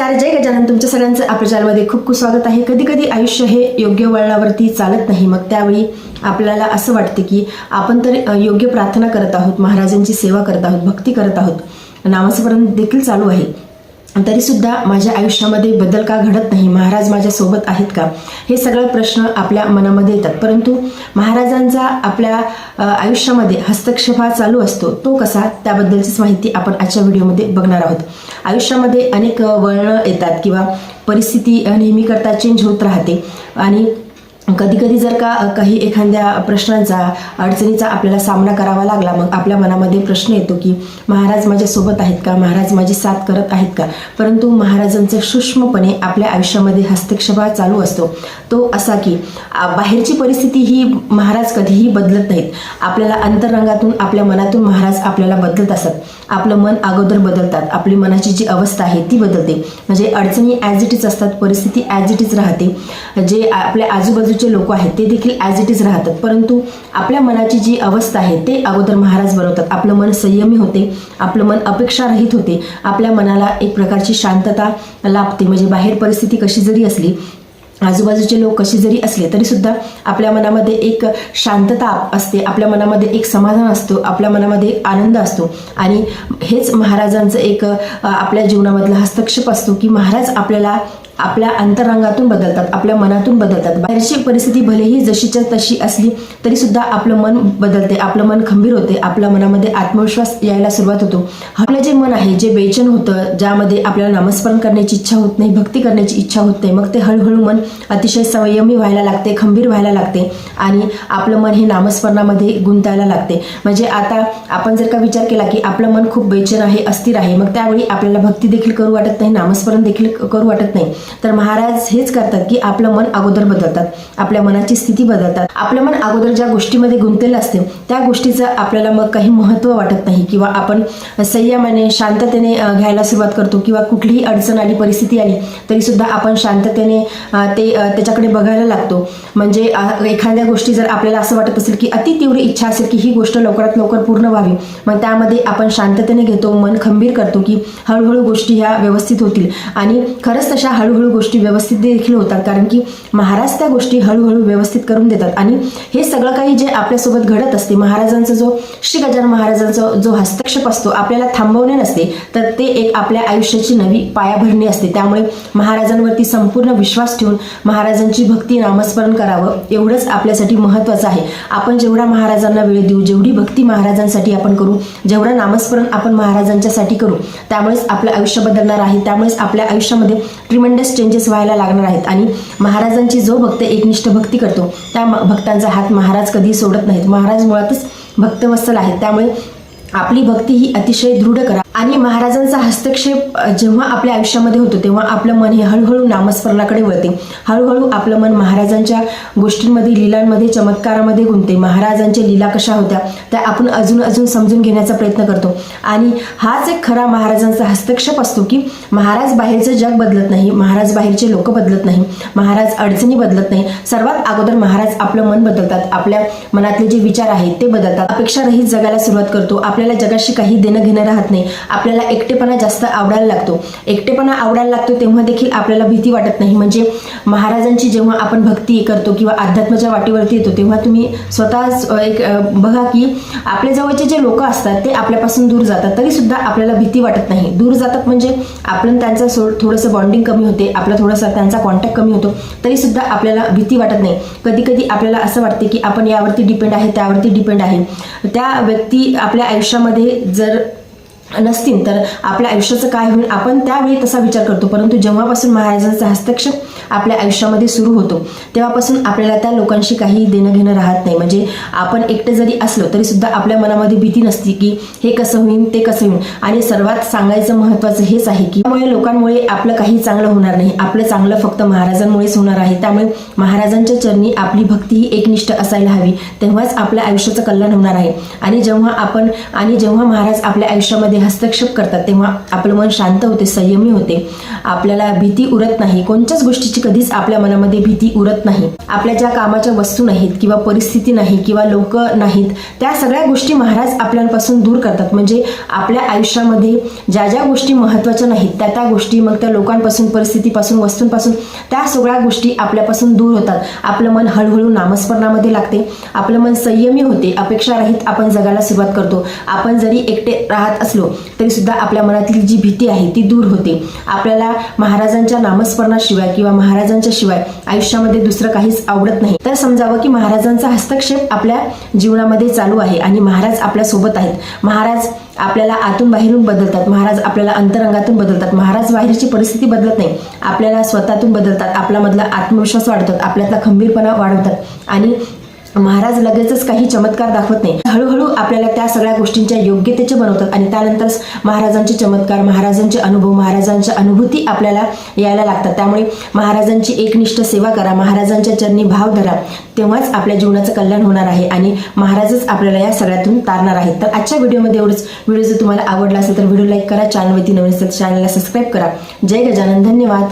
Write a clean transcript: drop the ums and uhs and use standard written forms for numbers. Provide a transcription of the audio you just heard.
नमस्कार, जय गजानन. तुमच्या सगळ्यांचं आपल्या चॅनलमध्ये खूप खूप स्वागत आहे. कधी कधी आयुष्य हे योग्य वळणावरती चालत नाही. मग त्यावेळी आपल्याला असं वाटते की आपण तर योग्य प्रार्थना करत आहोत, महाराजांची सेवा करत आहोत, भक्ती करत आहोत, नामस्मरण देखील चालू आहे, तरी सुद्धा माझ्या आयुष्यामध्ये बदल का घडत नाही? महाराज माझ्या सोबत आहेत का? हे सगळे प्रश्न आपल्या मनामध्ये येतात. परंतु महाराजांचा आपल्या आयुष्यामध्ये हस्तक्षेप हा चालू असतो. तो कसा? त्याबद्दलचीच माहिती आपण आजच्या व्हिडिओमध्ये बघणार आहोत. आयुष्यामध्ये अनेक वळणं येतात किंवा परिस्थिती नेहमी करता चेंज होत राहते आणि कधी कधी जर का काही एखाद्या प्रश्नांचा, अडचणीचा आपल्याला सामना करावा लागला, मग आपल्या मनामध्ये प्रश्न येतो की महाराज माझ्या सोबत आहेत का? महाराज माझी साथ करत आहेत का? परंतु महाराजांचं सूक्ष्मपणे आपल्या आयुष्यामध्ये हस्तक्षेप चालू असतो. तो असा की बाहेरची परिस्थिती ही महाराज कधीही बदलत नाहीत. आपल्याला अंतरंगातून, आपल्या मनातून महाराज आपल्याला बदलत असतात. आपलं मन अगोदर बदलतात, आपली मनाची जी अवस्था आहे ती बदलते. म्हणजे अडचणी ॲज इट इज असतात, परिस्थिती ॲज इट इज राहते, जे आपल्या आजूबाजूचे लोक आहेत ते देखील ॲज इट इज राहतात. परंतु आपल्या मनाची जी अवस्था आहे ते अगोदर महाराज बनवतात. आपलं मन संयमी होते, आपलं मन अपेक्षारहित होते, आपल्या मनाला एक प्रकारची शांतता लाभते. म्हणजे बाहेर परिस्थिती कशी जरी असली, आजूबाजूचे लोक कशी जरी असले, तरी सुद्धा आपल्या मनामध्ये एक शांतता असते, आपल्या मनामध्ये एक समाधान असतो, आपल्या मनामध्ये एक आनंद असतो. आणि हेच महाराजांचं एक आपल्या जीवनामधला हस्तक्षेप असतो की महाराज आपल्याला आपल्या अंतरंगातून बदलतात, आपल्या मनातून बदलतात. बाहेरची परिस्थिती भलेही जशीच्या तशी असली तरी सुद्धा आपलं मन बदलते, आपलं मन खंबीर होते, आपल्या मनामध्ये आत्मविश्वास यायला सुरुवात होतो. आपलं जे मन आहे, जे बेचैन होतं, ज्यामध्ये आपल्याला नामस्मरण करण्याची इच्छा होत नाही, भक्ती करण्याची इच्छा होत नाही, मग ते हळूहळू मन अतिशय संयमी व्हायला लागते, खंबीर व्हायला लागते आणि आपलं मन हे नामस्मरणामध्ये गुंतायला लागते. म्हणजे आता आपण जर का विचार केला की आपलं मन खूप बेचैन आहे, अस्थिर आहे, मग त्यावेळी आपल्याला भक्ती देखील करू वाटत नाही, नामस्मरण देखील करू वाटत नाही. तर महाराज हेच करतात की आपलं मन अगोदर बदलतात, आपल्या मनाची स्थिती बदलतात. आपलं मन अगोदर ज्या गोष्टीमध्ये गुंतलेलं असते त्या गोष्टीचं आपल्याला मग काही महत्त्व वाटत नाही किंवा आपण संयमाने, शांततेने घ्यायला सुरुवात करतो. किंवा कुठलीही अडचण आली, परिस्थिती आली तरी सुद्धा आपण शांततेने त्याच्याकडे बघायला लागतो. म्हणजे एखाद्या गोष्टी जर आपल्याला असं वाटत असेल की अति तीव्र इच्छा असेल की ही गोष्ट लवकरात लवकर पूर्ण व्हावी, मग त्यामध्ये आपण शांततेने घेतो, मन खंबीर करतो की हळूहळू गोष्टी ह्या व्यवस्थित होतील. आणि खरंच तशा हळूहळू गोष्टी व्यवस्थित देखील होतात, कारण की महाराज त्या गोष्टी हळूहळू व्यवस्थित करून देतात. आणि हे सगळं काही जे आपल्यासोबत घडत असते, महाराजांचा जो श्री गजानन महाराजांचा जो हस्तक्षेप असतो, आपल्याला थांबवणे नसते, तर ते एक आपल्या आयुष्याची नवी पायाभरणी असते. त्यामुळे महाराजांवरती संपूर्ण विश्वास ठेवून महाराजांची भक्ती, नामस्मरण करावं एवढंच आपल्यासाठी महत्त्वाचं आहे. आपण जेवढा महाराजांना वेळ देऊ, जेवढी भक्ती महाराजांसाठी आपण करू, जेवढं नामस्मरण आपण महाराजांच्यासाठी करू, त्यामुळेच आपलं आयुष्य बदलणार आहे. त्यामुळेच आपल्या आयुष्यामध्ये ट्रिमेंडस चेंजेस व्हायला लागणार आहेत. आणि महाराजांची जो भक्त एकनिष्ठ भक्ती करतो त्या भक्तांचा हात महाराज कधी सोडत नाहीत. महाराज मुळातच भक्तवत्सल आहेत. त्यामुळे आपली भक्ती ही अतिशय दृढ करा. आणि महाराजांचा हस्तक्षेप जेव्हा आपल्या आयुष्यामध्ये होतो तेव्हा आपलं मन हे हळूहळू नामस्मरणाकडे वळते. हळूहळू आपलं मन महाराजांच्या गोष्टींमध्ये, लीलांमध्ये, चमत्कारामध्ये गुंतते. महाराजांच्या लीला कशा होत्या त्या आपण अजून समजून घेण्याचा प्रयत्न करतो. आणि हाच एक खरा महाराजांचा हस्तक्षेप असतो की महाराज बाहेरचं जग बदलत नाही, महाराज बाहेरचे लोक बदलत नाही, महाराज अडचणी बदलत नाही. सर्वात अगोदर महाराज आपलं मन बदलतात, आपल्या मनातले जे विचार आहेत ते बदलतात. अपेक्षारहित जगायला सुरुवात करतो. आपल्याला जगाशी काही देणं घेणं राहत नाही. आपल्याला एकटेपणा जास्त आवडायला लागतो. एकटेपणा आवडायला लागतो तेव्हा देखील आपल्याला भीती वाटत नाही. म्हणजे महाराजांची जेव्हा आपण भक्ती करतो किंवा अध्यात्माच्या वाटेवरती येतो तेव्हा तुम्ही स्वतः एक बघा की आपल्या जवळचे जे लोक असतात ते आपल्यापासून दूर जातात, तरी सुद्धा आपल्याला भीती वाटत नाही. दूर जातात म्हणजे आपण त्यांचं थोडंसं बॉन्डिंग कमी होते, आपला थोडासा त्यांचा कॉन्टॅक्ट कमी होतो, तरी सुद्धा आपल्याला भीती वाटत नाही. कधी कधी आपल्याला असं वाटते की आपण यावरती डिपेंड आहे, त्यावरती डिपेंड आहे. त्या व्यक्ती आपल्या आयुष्यामध्ये जर नसतील तर आपल्या आयुष्याचं काय होईल, आपण त्यावेळी तसा विचार करतो. परंतु जेव्हापासून महाराजांचा हस्तक्षेप आपल्या आयुष्यामध्ये सुरू होतो तेव्हापासून आपल्याला त्या लोकांशी काही देणं घेणं राहत नाही. म्हणजे आपण एकटे जरी असलो तरी सुद्धा आपल्या मनामध्ये भीती नसती की हे कसं होईल, ते कसं होईल. आणि सर्वात सांगायचं महत्त्वाचं हेच आहे की त्यामुळे लोकांमुळे आपलं काही चांगलं होणार नाही, आपलं चांगलं फक्त महाराजांमुळेच होणार आहे. त्यामुळे महाराजांच्या चरणी आपली भक्ती ही एकनिष्ठ असायला हवी, तेव्हाच आपल्या आयुष्याचं कल्याण होणार आहे. आणि जेव्हा महाराज आपल्या आयुष्यामध्ये हस्तक्षेप करतात तेव्हा आपलं मन शांत होते, संयमी होते, आपल्याला भीती उरत नाही. कोणत्याच गोष्टीची कधीच आपल्या मनामध्ये भीती उरत नाही. आपल्या ज्या कामाच्या वस्तू नाहीत किंवा परिस्थिती नाही किंवा लोक नाहीत, त्या सगळ्या गोष्टी महाराज आपल्यापासून दूर करतात. म्हणजे आपल्या आयुष्यामध्ये ज्या ज्या गोष्टी महत्त्वाच्या नाहीत त्या गोष्टी, मग त्या लोकांपासून, परिस्थितीपासून, वस्तूंपासून, त्या सगळ्या गोष्टी आपल्यापासून दूर होतात. आपलं मन हळूहळू नामस्मरणामध्ये लागते, आपलं मन संयमी होते, अपेक्षारहित आपण जगायला सुरुवात करतो. आपण जरी एकटे राहत असलो तरी सुद्धा आपल्या मनातील जी भीती आहे ती दूर होते. आपल्याला महाराजांच्या नामस्मरणाशिवाय किंवा महाराजांच्या शिवाय आयुष्यामध्ये दुसरं काहीच आवडत नाही. तर समजावं की महाराजांचा हस्तक्षेप आपल्या जीवनामध्ये चालू आहे आणि महाराज आपल्या सोबत आहेत. महाराज आपल्याला आतून बाहेरून बदलतात, महाराज आपल्याला अंतरंगातून बदलतात. महाराज बाहेरची परिस्थिती बदलत नाही, आपल्याला स्वतःतून बदलतात. आपल्यामधला आत्मविश्वास वाढवतात, आपल्यातला खंबीरपणा वाढवतात आणि महाराज लगेचच काही चमत्कार दाखवत नाही, हळूहळू आपल्याला त्या सगळ्या गोष्टींच्या योग्यतेचे बनवतात आणि त्यानंतर महाराजांचे चमत्कार, महाराजांचे अनुभव, महाराजांच्या अनुभूती आपल्याला यायला लागतात. त्यामुळे महाराजांची एकनिष्ठ सेवा करा, महाराजांच्या चरणी भाव धरा, तेव्हाच आपल्या जीवनाचं कल्याण होणार आहे आणि महाराजच आपल्याला या सगळ्यातून तारणार आहेत. तर आजच्या व्हिडिओमध्ये एवढंच. व्हिडिओ जर तुम्हाला आवडला असेल तर व्हिडिओ लाईक करा, चॅनलवरती नवीन असेल तर चॅनलला सबस्क्राईब करा. जय गजानन, धन्यवाद.